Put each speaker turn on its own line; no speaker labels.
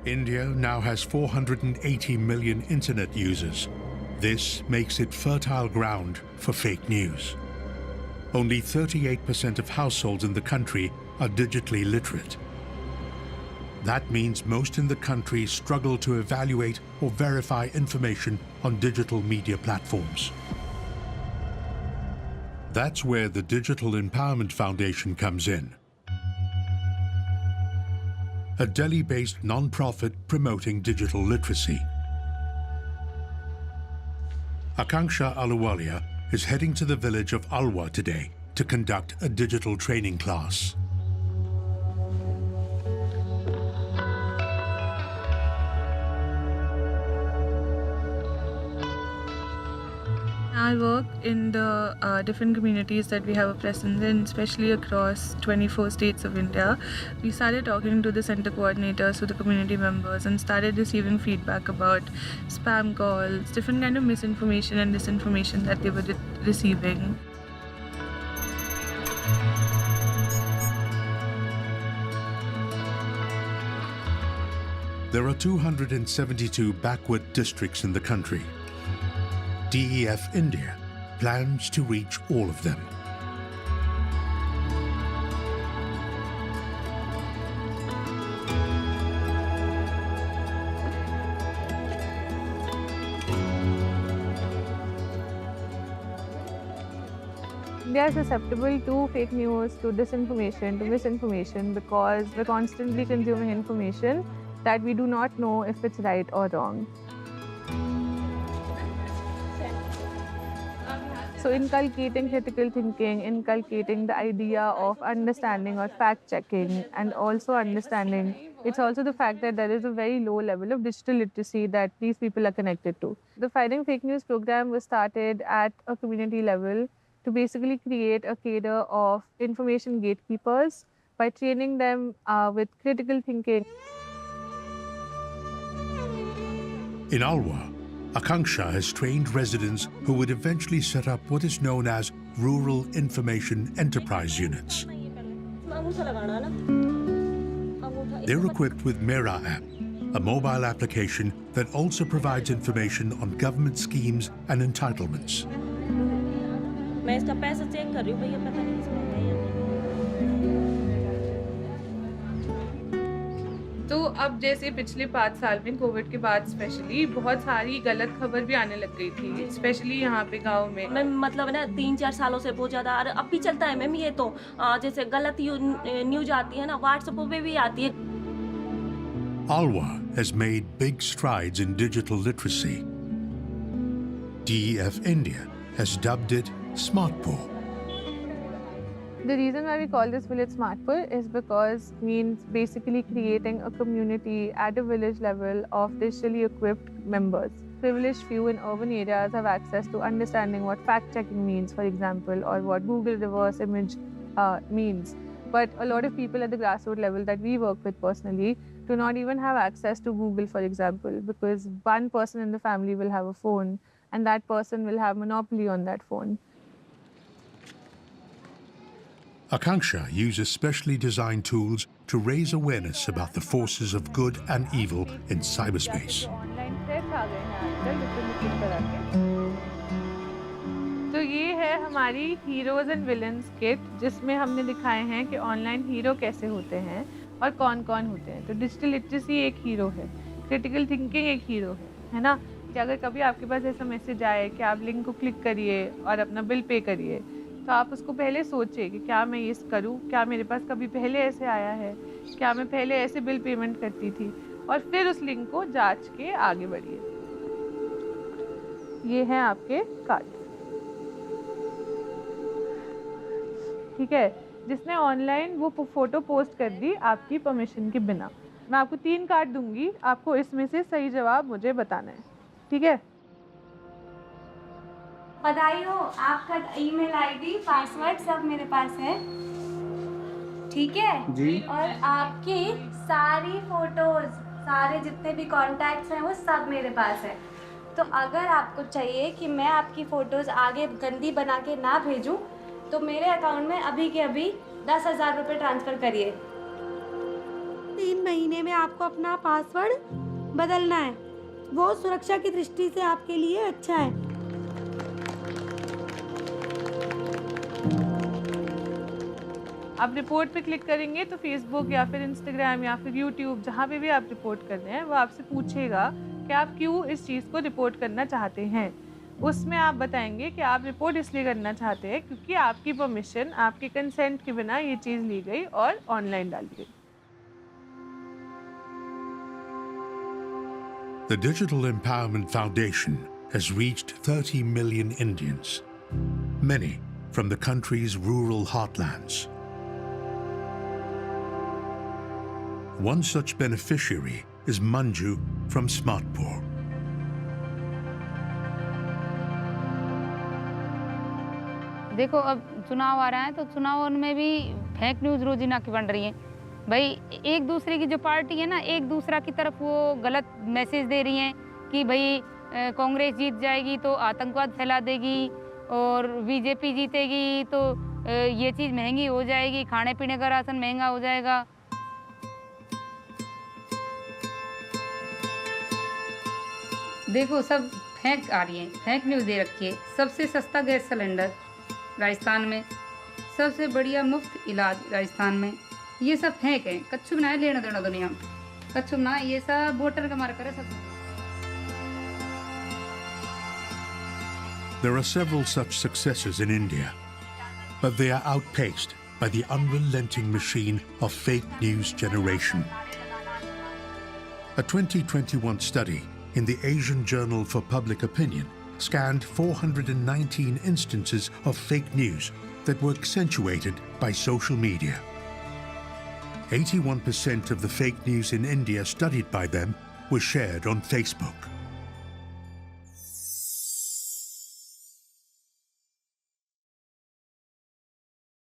India now has 480 million internet users. This makes it fertile ground for fake news. Only 38% of households in the country are digitally literate. That means most in the country struggle to evaluate or verify information on digital media platforms. That's where the Digital Empowerment Foundation comes in. A Delhi-based non-profit promoting digital literacy. Akanksha Ahluwalia is heading to the village of Alwar today to conduct a digital training class.
I work in the different communities that we have a presence in, especially across 24 states of India. We started talking to the center coordinators, to the community members, and started receiving feedback about spam calls, different kind of misinformation and disinformation that they were receiving.
There are 272 backward districts in the country. DEF India plans to reach all of them.
India is susceptible to fake news, to disinformation, to misinformation because we're constantly consuming information that we do not know if it's right or wrong. So inculcating critical thinking, inculcating the idea of understanding or fact-checking, and also understanding, it's also the fact that there is a very low level of digital literacy that these people are connected to. The Fighting Fake News program was started at a community level to basically create a cadre of information gatekeepers by training them with critical thinking.
In Alwar, Akanksha has trained residents who would eventually set up what is known as Rural Information Enterprise Units. They're equipped with Mera app, a mobile application that also provides information on government schemes and entitlements.
तो अब जैसे पिछले 5 साल में Covid के बाद specially बहुत सारी गलत खबर भी आने लग गई थी, स्पेशली यहाँ पे गांव में।
मैम मतलब ना 3-4 सालों से बहुत ज़्यादा और अब भी चलता है मैम ये तो जैसे गलत न्यूज आती है ना व्हाट्सएप पे भी आती है।
Alwar has made big strides in digital literacy. DEF India has dubbed it Smartpur.
The reason why we call this village Smartpur is because it means basically creating a community at a village level of digitally equipped members. Privileged few in urban areas have access to understanding what fact-checking means, for example, or what Google reverse image means. But a lot of people at the grassroots level that we work with personally do not even have access to Google, for example, because one person in the family will have a phone and that person will have monopoly on that phone.
Akanksha uses specially designed tools to raise awareness about the forces of good and evil in cyberspace.
तो ये है हमारी heroes and villains kit जिसमें हमने दिखाए हैं कि online hero कैसे होते हैं और कौन-कौन होते हैं। तो डिजिटल लिटरेसी एक हीरो है, क्रिटिकल थिंकिंग एक हीरो है ना? कि अगर कभी आपके पास ऐसा मैसेज आए कि आप लिंक को क्लिक करिए और अपना बिल पे करिए, तो आप उसको पहले सोचिए कि क्या मैं ये करूँ, क्या मेरे पास कभी पहले ऐसे आया है, क्या मैं पहले ऐसे बिल पेमेंट करती थी, और फिर उस लिंक को जांच के आगे बढ़िए। ये हैं आपके कार्ड, ठीक है, जिसने ऑनलाइन वो फोटो पोस्ट कर दी आपकी परमिशन के बिना। मैं आपको 3 कार्ड दूंगी, आपको इसमें से सही जवाब मुझे बताना है, ठीक है?
बधाई हो, आपका ईमेल आईडी पासवर्ड सब मेरे पास है, ठीक है जी। और आपकी सारी फोटोज, सारे जितने भी कॉन्टैक्ट्स हैं वो सब मेरे पास है। तो अगर आपको चाहिए कि मैं आपकी फ़ोटोज़ आगे गंदी बना के ना भेजूं, तो मेरे अकाउंट में अभी के अभी 10,000 रुपये ट्रांसफ़र करिए।
3 महीने में आपको अपना पासवर्ड बदलना है। वो सुरक्षा की दृष्टि से आपके लिए अच्छा है।
आप रिपोर्ट पे क्लिक करेंगे तो फेसबुक या फिर इंस्टाग्राम या फिर यूट्यूब, जहाँ पे भी आप रिपोर्ट कर रहे हैं, वो आपसे पूछेगा कि आप क्यों इस चीज़ को रिपोर्ट करना चाहते हैं। उसमें आप बताएंगे कि आप रिपोर्ट इसलिए करना चाहते हैं क्योंकि आपकी परमिशन, आपके कंसेंट के बिना ये चीज़ ली गई और ऑनलाइन डाली गई।
The Digital Empowerment Foundation has reached 30 million Indians, many from the country's rural heartlands. One such beneficiary is Manju from Smartpur.
देखो, अब चुनाव आ रहा है तो चुनाव में भी फेक न्यूज़ रोजीना की बन रही है। भाई, एक दूसरे की जो पार्टी है ना, एक दूसरा की तरफ वो गलत मैसेज दे रही हैं कि भाई कांग्रेस जीत जाएगी तो आतंकवाद फैला देगी, और बीजेपी जीतेगी तो ये चीज़ महंगी हो जाएगी, खाने पीने का राशन महंगा हो जाएगा। देखो, सब फेक आ रही है, फेक न्यूज़ दे रखी है। सबसे सस्ता गैस सिलेंडर राजस्थान में, सबसे बढ़िया मुफ्त इलाज राजस्थान में, ये सब फेक है। कच्छु बनाए लेना देना दुनिया में, कच्छु ना, ये सब वोटर का मार करे सब।
There are several such successes in India, but they are outpaced by the unrelenting machine of fake news generation. A 2021 study in the Asian Journal for Public Opinion scanned 419 instances of fake news that were accentuated by social media. 81% of the fake news in India studied by them was shared on Facebook.